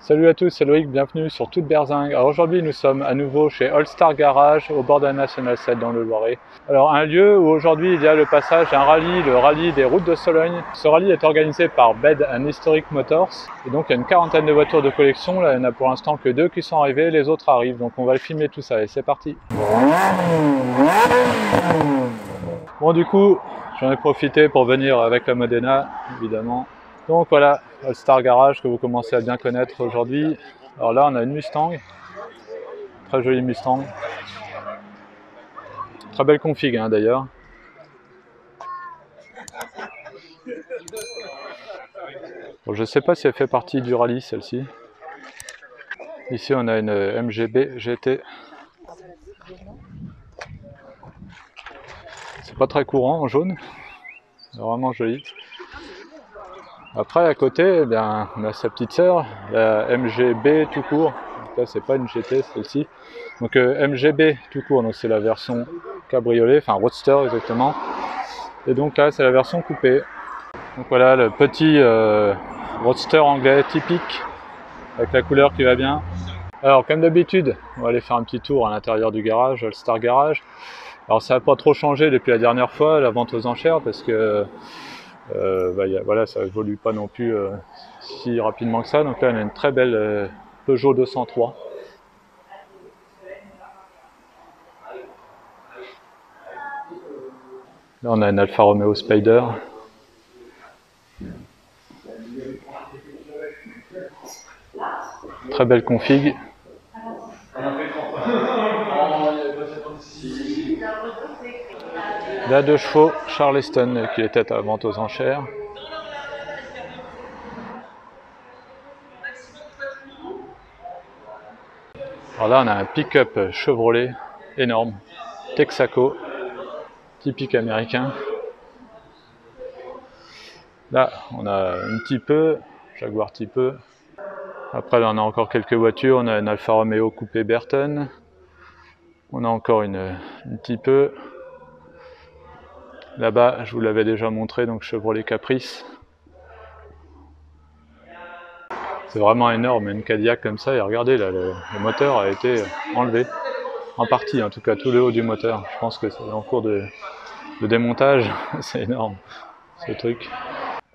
Salut à tous, c'est Loïc, bienvenue sur Toute Berzingue. Alors aujourd'hui nous sommes à nouveau chez All Star Garage au bord de la National 7 dans le Loiret. Alors un lieu où aujourd'hui il y a le passage d'un rallye, le rallye des routes de Sologne. Ce rallye est organisé par Bed and Historic Motors et donc il y a une quarantaine de voitures de collection. Là il n'y en a pour l'instant que 2 qui sont arrivées, les autres arrivent, donc on va le filmer tout ça et c'est parti. Bon du coup j'en ai profité pour venir avec la Modena évidemment. Donc voilà, All Star Garage que vous commencez à bien connaître aujourd'hui. Alors là on a une Mustang, très jolie Mustang, très belle config hein, d'ailleurs. Bon, je ne sais pas si elle fait partie du rallye celle-ci. Ici on a une MGB GT. C'est pas très courant en jaune, c'est vraiment joli. Après à côté, eh bien, on a sa petite sœur, la MGB tout court. Donc là c'est pas une GT celle-ci. Donc MGB tout court, donc c'est la version cabriolet, enfin roadster exactement. Et donc là c'est la version coupée. Donc voilà le petit roadster anglais typique avec la couleur qui va bien. Alors comme d'habitude, on va aller faire un petit tour à l'intérieur du garage, All Star Garage. Alors ça n'a pas trop changé depuis la dernière fois, la vente aux enchères, parce que voilà, ça évolue pas non plus si rapidement que ça. Donc là on a une très belle Peugeot 203. Là on a une Alfa Romeo Spider. Très belle config. La 2 chevaux Charleston qui était à la vente aux enchères. Alors là on a un pick-up Chevrolet énorme, Texaco, typique américain. Là on a un petit peu, Jaguar type E. Après là on a encore quelques voitures, on a une Alfa Romeo coupé Burton. On a encore une type E. Là-bas je vous l'avais déjà montré, donc Chevrolet Caprice. C'est vraiment énorme, une Cadillac comme ça, et regardez là, le moteur a été enlevé, en partie en tout cas, tout le haut du moteur. Je pense que c'est en cours de démontage, c'est énorme ce truc.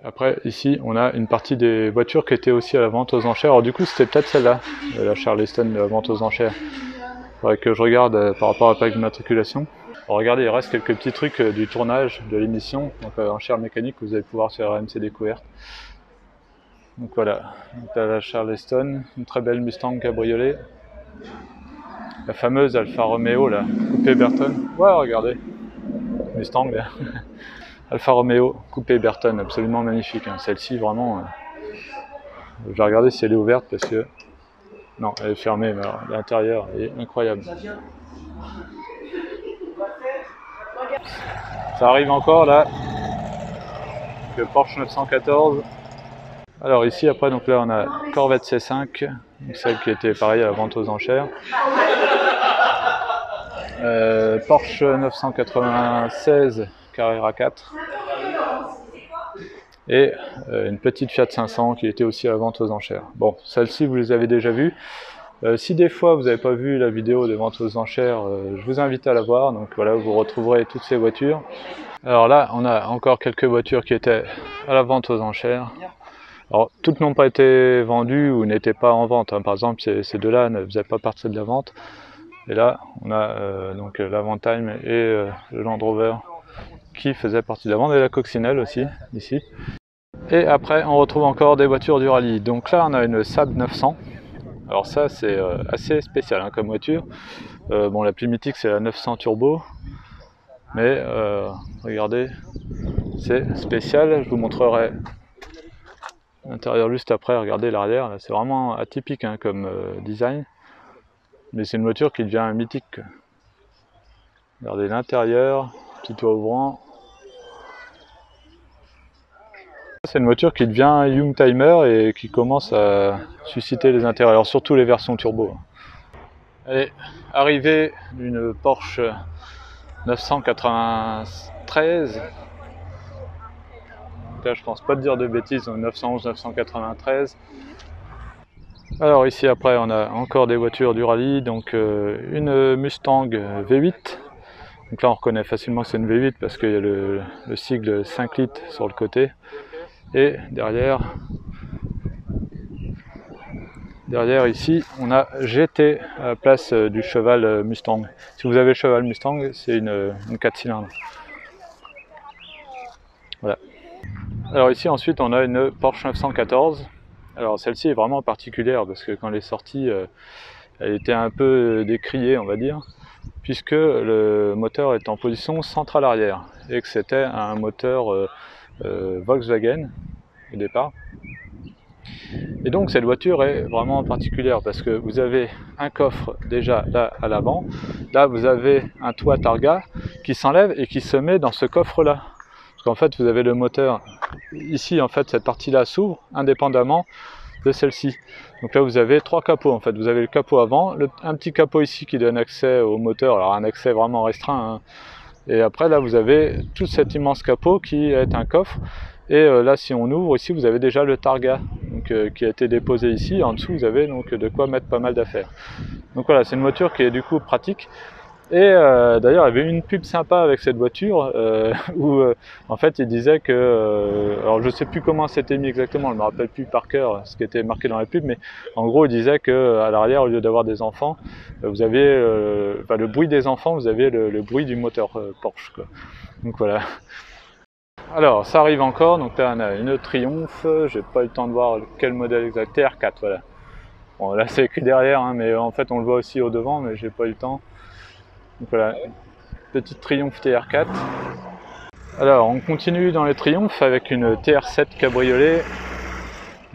Après ici on a une partie des voitures qui étaient aussi à la vente aux enchères. Alors du coup c'était peut-être celle-là, la Charleston de la vente aux enchères. Il faudrait que je regarde par rapport à la plaque d'immatriculation. Regardez, il reste quelques petits trucs du tournage de l'émission, donc enchères mécaniques que vous allez pouvoir sur RMC Découverte. Donc voilà, donc là, la Charleston, une très belle Mustang cabriolet. La fameuse Alfa Romeo là, coupé Burton. Ouais, regardez, Mustang là. Alfa Romeo coupé Burton, absolument magnifique. Hein. Celle-ci vraiment, je vais regarder si elle est ouverte parce que non, elle est fermée, mais l'intérieur est incroyable. Ça arrive encore là, le Porsche 914. Alors ici après, donc là on a Corvette C5, donc celle qui était pareil à la vente aux enchères. Porsche 996 Carrera 4. Et une petite Fiat 500 qui était aussi à la vente aux enchères. Bon, celle-ci vous les avez déjà vues. Si des fois vous n'avez pas vu la vidéo de vente aux enchères, je vous invite à la voir. Donc voilà, vous retrouverez toutes ces voitures. Alors là, on a encore quelques voitures qui étaient à la vente aux enchères. Alors toutes n'ont pas été vendues ou n'étaient pas en vente. Hein. Par exemple, ces deux-là ne faisaient pas partie de la vente. Et là, on a donc l'Avantime et le Land Rover qui faisaient partie de la vente, et la Coccinelle aussi, ici. Et après, on retrouve encore des voitures du rallye. Donc là, on a une Saab 900. Alors ça, c'est assez spécial hein, comme voiture. Bon, la plus mythique, c'est la 900 Turbo. Mais regardez, c'est spécial. Je vous montrerai l'intérieur juste après. Regardez l'arrière. C'est vraiment atypique hein, comme design. Mais c'est une voiture qui devient mythique. Regardez l'intérieur, petit toit ouvrant. C'est une voiture qui devient Youngtimer et qui commence à susciter les intérêts, surtout les versions turbo. Allez, arrivée d'une Porsche 993. Là, je pense pas te dire de bêtises, 911-993. Alors ici après on a encore des voitures du rallye, donc une Mustang V8. Donc là on reconnaît facilement que c'est une V8 parce qu'il y a le sigle 5 litres sur le côté. Et derrière ici on a GT à la place du cheval Mustang. Si vous avez le cheval Mustang, c'est une 4 cylindres. Voilà. Alors ici ensuite on a une Porsche 914. Alors celle-ci est vraiment particulière parce que quand elle est sortie, elle était un peu décriée on va dire, puisque le moteur est en position centrale arrière et que c'était un moteur Volkswagen au départ. Et donc cette voiture est vraiment particulière parce que vous avez un coffre déjà là à l'avant, là vous avez un toit Targa qui s'enlève et qui se met dans ce coffre là. Parce qu'en fait vous avez le moteur, ici en fait cette partie là s'ouvre indépendamment de celle-ci. Donc là vous avez trois capots en fait, vous avez le capot avant, un petit capot ici qui donne accès au moteur, alors un accès vraiment restreint, hein. Et après là vous avez tout cet immense capot qui est un coffre. Et là si on ouvre ici vous avez déjà le Targa donc, qui a été déposé ici, en dessous vous avez donc de quoi mettre pas mal d'affaires. Donc voilà, c'est une voiture qui est du coup pratique. Et d'ailleurs il y avait une pub sympa avec cette voiture où en fait il disait que, alors je sais plus comment c'était mis exactement, je me rappelle plus par cœur ce qui était marqué dans la pub, mais en gros il disait que à l'arrière au lieu d'avoir des enfants, vous aviez le bruit des enfants, vous aviez le bruit du moteur Porsche quoi. Donc voilà. Alors ça arrive encore, donc là on a une Triumph, j'ai pas eu le temps de voir quel modèle exact, TR4 voilà. Bon là c'est écrit derrière hein, mais en fait on le voit aussi au devant mais j'ai pas eu le temps. Donc voilà, petite Triumph TR4. Alors on continue dans les Triumph avec une TR7 cabriolet,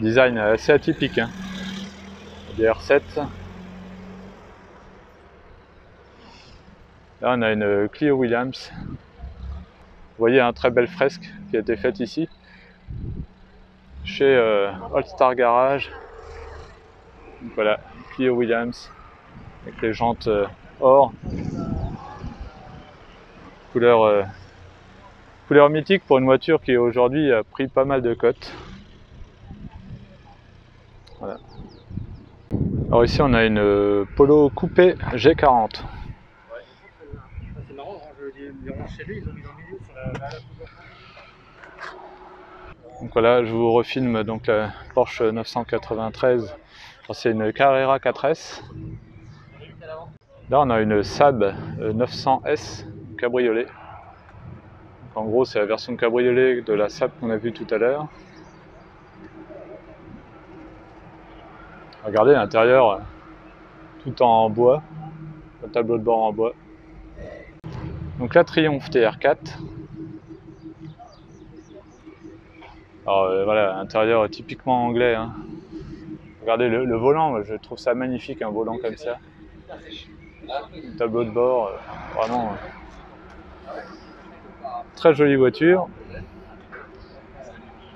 design assez atypique hein. DR7. Là on a une Clio Williams. Vous voyez une très belle fresque qui a été faite ici chez All Star Garage. Donc voilà, Clio Williams avec les jantes or, couleur mythique pour une voiture qui aujourd'hui a pris pas mal de cotes. Voilà. Alors ici on a une Polo coupé G40. C'est marrant, les rangs chez lui, ils ont mis dans le milieu sur la Donc voilà, je vous refilme donc la Porsche 993. C'est une Carrera 4S. Là on a une Saab 900S cabriolet. Donc, en gros c'est la version cabriolet de la Saab qu'on a vue tout à l'heure. Regardez l'intérieur, tout en bois, le tableau de bord en bois. Donc la Triumph TR4. Alors voilà, intérieur typiquement anglais. Hein. Regardez le volant, je trouve ça magnifique, un volant comme ça. Le tableau de bord, vraiment très jolie voiture.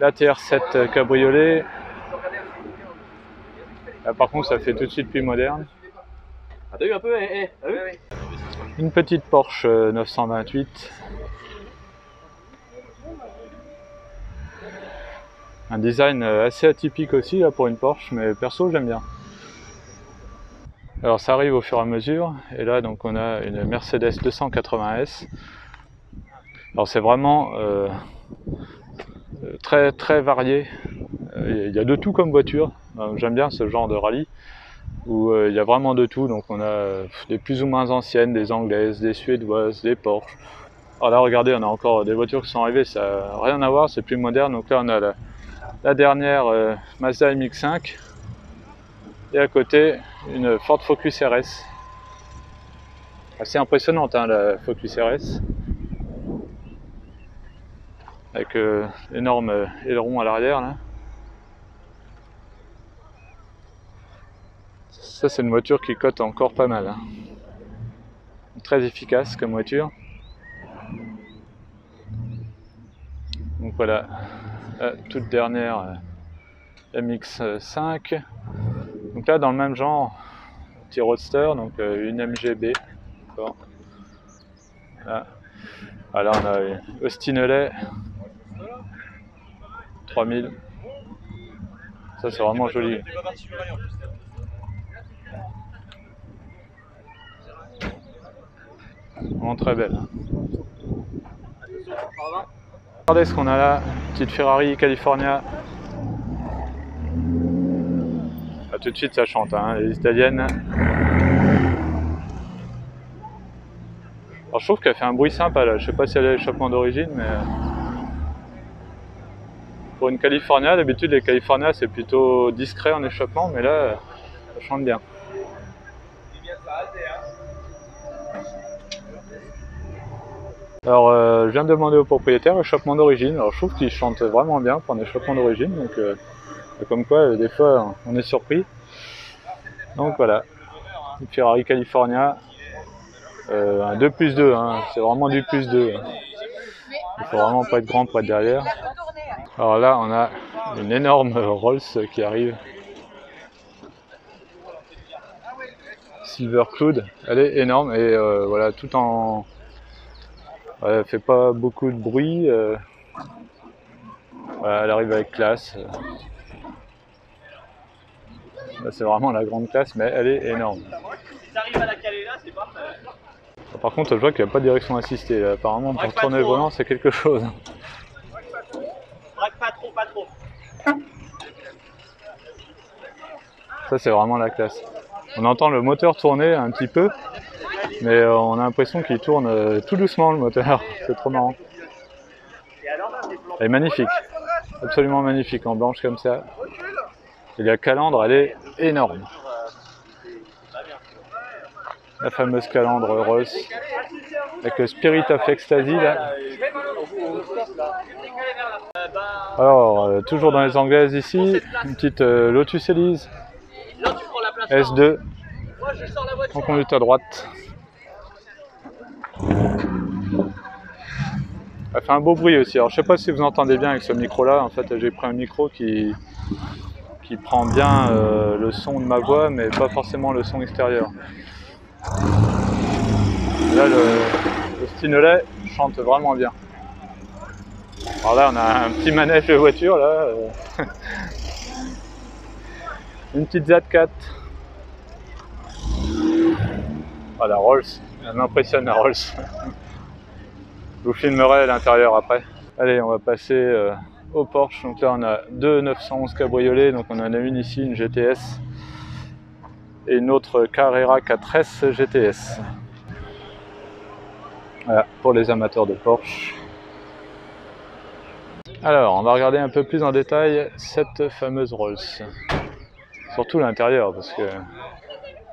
La TR7 cabriolet. Là par contre ça fait tout de suite plus moderne. Ah t'as eu un peu, Une petite Porsche 928. Un design assez atypique aussi là pour une Porsche, mais perso j'aime bien. Alors ça arrive au fur et à mesure, et là donc on a une Mercedes 280S. Alors c'est vraiment très très varié. Il y a de tout comme voiture. J'aime bien ce genre de rallye où il y a vraiment de tout. Donc on a des plus ou moins anciennes, des anglaises, des suédoises, des Porsche. Alors là regardez, on a encore des voitures qui sont arrivées, ça n'a rien à voir, c'est plus moderne. Donc là on a la dernière Mazda MX-5 et à côté une Ford Focus RS. Assez impressionnante hein, la Focus RS. Avec énorme aileron à l'arrière là. Ça c'est une voiture qui cote encore pas mal. Hein. Très efficace comme voiture. Donc voilà, la toute dernière MX-5. Donc là dans le même genre, petit roadster, donc une MGB. Là. Voilà, on a une Austin Healey 3000. Ça c'est vraiment joli. Vraiment très belle. Regardez ce qu'on a là, petite Ferrari California. Ah, tout de suite ça chante, hein, les italiennes. Alors je trouve qu'elle fait un bruit sympa là, je sais pas si elle a l'échappement d'origine, mais pour une California, d'habitude les California c'est plutôt discret en échappement, mais là ça chante bien. Alors je viens de demander au propriétaire échappement d'origine, alors je trouve qu'il chante vraiment bien pour un échappement d'origine, donc comme quoi des fois on est surpris. Donc voilà, une Ferrari California, un 2+2, hein, c'est vraiment du +2. Il faut vraiment pas être grand pour être derrière. Alors là on a une énorme Rolls qui arrive. Silver Cloud, elle est énorme et voilà, tout en... Elle fait pas beaucoup de bruit, voilà, elle arrive avec classe. Là c'est vraiment la grande classe, mais elle est énorme. Par contre je vois qu'il n'y a pas de direction assistée, là. Apparemment pour tourner le volant c'est quelque chose. Pas trop. Ça c'est vraiment la classe. On entend le moteur tourner un petit peu, mais on a l'impression qu'il tourne tout doucement le moteur, c'est trop marrant. Elle est magnifique, absolument magnifique, en blanche comme ça. Et la calandre, elle est énorme. La fameuse calandre Rolls, avec le Spirit of Ecstasy là. Alors, toujours dans les anglaises ici, une petite Lotus Elise S2, en conduite à droite. Elle fait un beau bruit aussi. Alors je sais pas si vous entendez bien avec ce micro là, en fait j'ai pris un micro qui prend bien le son de ma voix mais pas forcément le son extérieur. Là le Stinolet chante vraiment bien. Alors là on a un petit manège de voiture là. Une petite Z4. Ah la Rolls, elle m'impressionne la Rolls. Je vous filmerai l'intérieur après. Allez, on va passer au Porsche. Donc là on a deux 911 cabriolets, donc on en a une ici, une GTS, et une autre Carrera 4S GTS. Voilà, pour les amateurs de Porsche. Alors, on va regarder un peu plus en détail cette fameuse Rolls. Surtout l'intérieur, parce que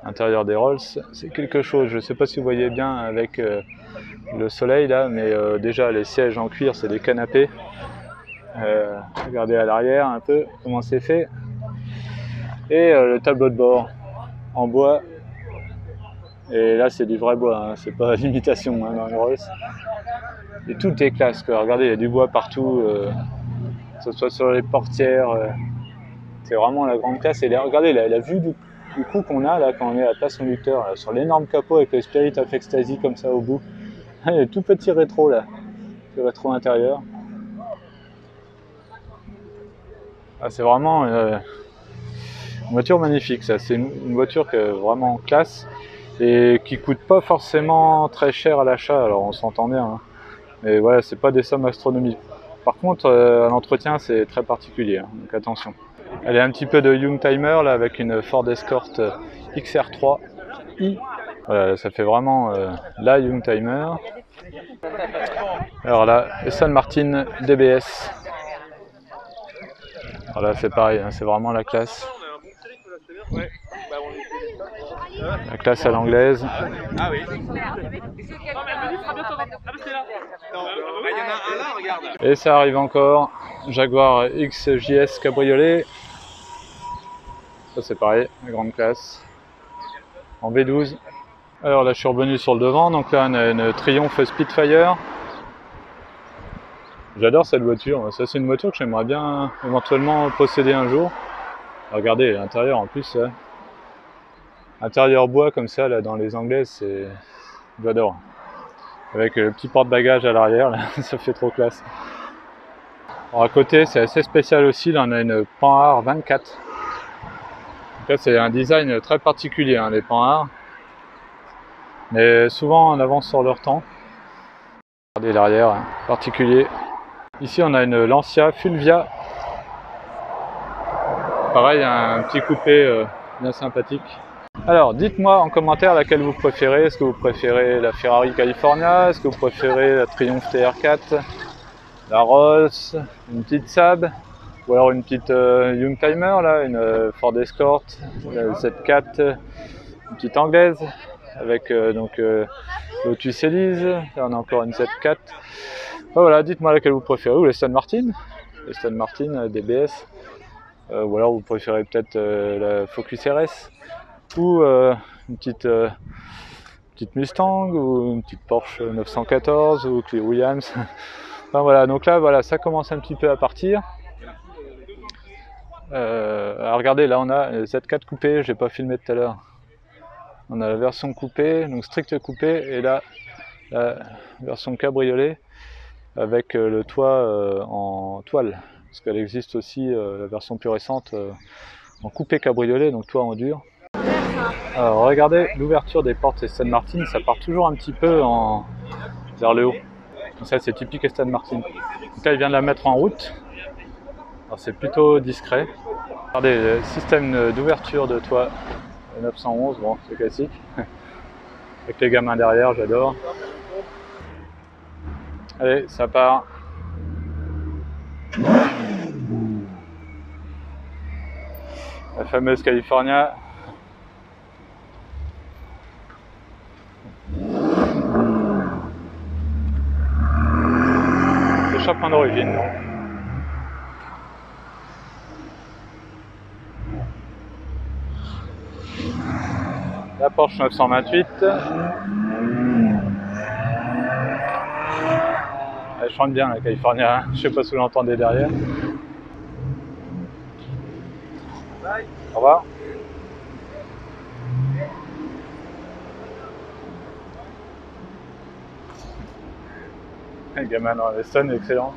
l'intérieur des Rolls, c'est quelque chose. Je ne sais pas si vous voyez bien avec le soleil là, mais déjà les sièges en cuir, c'est des canapés. Regardez à l'arrière un peu comment c'est fait. Et le tableau de bord en bois. Et là c'est du vrai bois, hein, c'est pas l'imitation hein, dans les Rolls. Et tout est classe, quoi. Regardez, il y a du bois partout, que ce soit sur les portières. C'est vraiment la grande classe. Et regardez la vue du coup qu'on a là quand on est à la place conducteur, là, sur l'énorme capot avec le Spirit of Ecstasy comme ça au bout. Il y a tout petit rétro là, le rétro intérieur. Ah, c'est vraiment une voiture magnifique, ça. C'est une voiture qui est vraiment classe et qui coûte pas forcément très cher à l'achat. Alors on s'entend bien, hein. Mais voilà, c'est pas des sommes astronomiques. Par contre, à l'entretien, c'est très particulier, hein, donc attention. Elle est un petit peu de Youngtimer là avec une Ford Escort XR3i. Voilà, ça fait vraiment la Youngtimer. Alors là, Aston Martin DBS. Voilà, c'est pareil, hein, c'est vraiment la classe. La classe à l'anglaise. Ah oui. Et ça arrive encore. Jaguar XJS Cabriolet. Ça c'est pareil, la grande classe. En V12. Alors là je suis revenu sur le devant, donc là on a une Triumph Spitfire. J'adore cette voiture, ça c'est une voiture que j'aimerais bien éventuellement posséder un jour. Regardez l'intérieur en plus, là. Intérieur bois comme ça là dans les anglaises, c'est... J'adore. Avec le petit porte-bagages à l'arrière, là, ça fait trop classe. Alors à côté c'est assez spécial aussi, là on a une Panhard 24. Là, c'est un design très particulier, hein, les Panhard, mais souvent en avance sur leur temps. Regardez l'arrière, hein, particulier. Ici, on a une Lancia Fulvia. Pareil, un petit coupé bien sympathique. Alors, dites-moi en commentaire laquelle vous préférez. Est-ce que vous préférez la Ferrari California? Est-ce que vous préférez la Triumph TR4? La Rolls? Une petite Saab? Ou alors une petite Youngtimer, là, une Ford Escort, Z4, une petite anglaise, avec Lotus Elise. Là, on a encore une Z4. Voilà, dites-moi laquelle vous préférez. Ou l'Aston Martin? L'Aston Martin DBS. Ou alors vous préférez peut-être la Focus RS. Ou une petite Mustang, ou une petite Porsche 914, ou Clio Williams. Enfin voilà, donc là, voilà, ça commence un petit peu à partir. Alors regardez, là on a le Z4 coupé, j'ai pas filmé tout à l'heure. On a la version coupée, donc strict coupé, et là la version cabriolet avec le toit en toile, parce qu'elle existe aussi la version plus récente en coupé cabriolet, donc toit en dur. Alors regardez l'ouverture des portes Aston Martin, ça part toujours un petit peu vers le haut. Donc ça c'est typique Aston Martin. Donc là il vient de la mettre en route. Alors c'est plutôt discret. Regardez le système d'ouverture de toit 911, bon c'est classique. Avec les gamins derrière, j'adore. Allez, ça part. La fameuse California. Échappement d'origine. La Porsche 928. Elle chante bien la California, je sais pas si vous l'entendez derrière. Au revoir. Le gamin dans les Aston, excellent.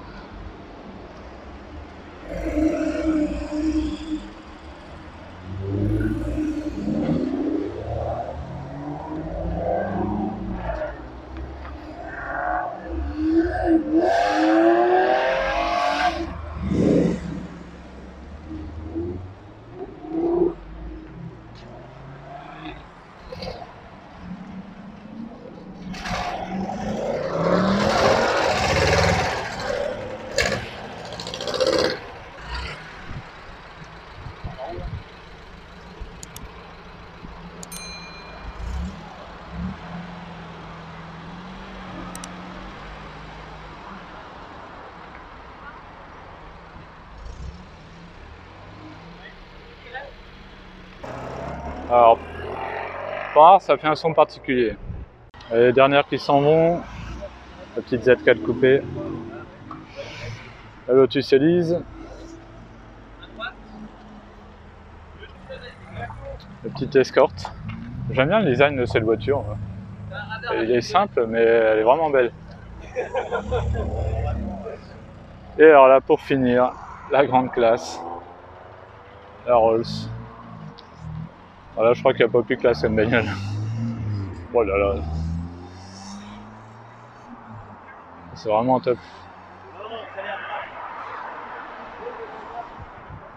Alors, Panhard, ça fait un son particulier. Les dernières qui s'en vont, la petite Z4 coupée, la Lotus Elise, la petite Escort. J'aime bien le design de cette voiture. Il est simple, mais elle est vraiment belle. Et alors là, pour finir, la grande classe, la Rolls. Voilà, je crois qu'il n'y a pas plus classe comme bagnole. Oh là là. C'est vraiment top.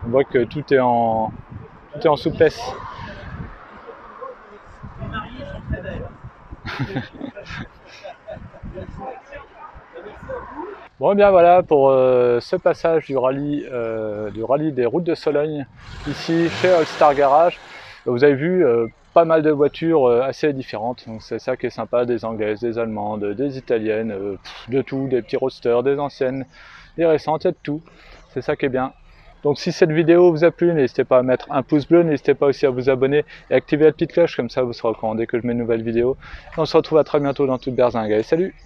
On voit que tout est en souplesse. Bon, et bien voilà pour ce passage du rallye des routes de Sologne, ici chez All Star Garage. Vous avez vu pas mal de voitures assez différentes, donc c'est ça qui est sympa, des anglaises, des allemandes, des italiennes, de tout, des petits roadsters, des anciennes, des récentes, il y a de tout, c'est ça qui est bien. Donc si cette vidéo vous a plu, n'hésitez pas à mettre un pouce bleu, n'hésitez pas aussi à vous abonner et activer la petite cloche, comme ça vous serez au courant dès que je mets une nouvelle vidéo. Et on se retrouve à très bientôt dans toute berzingue. Allez, salut!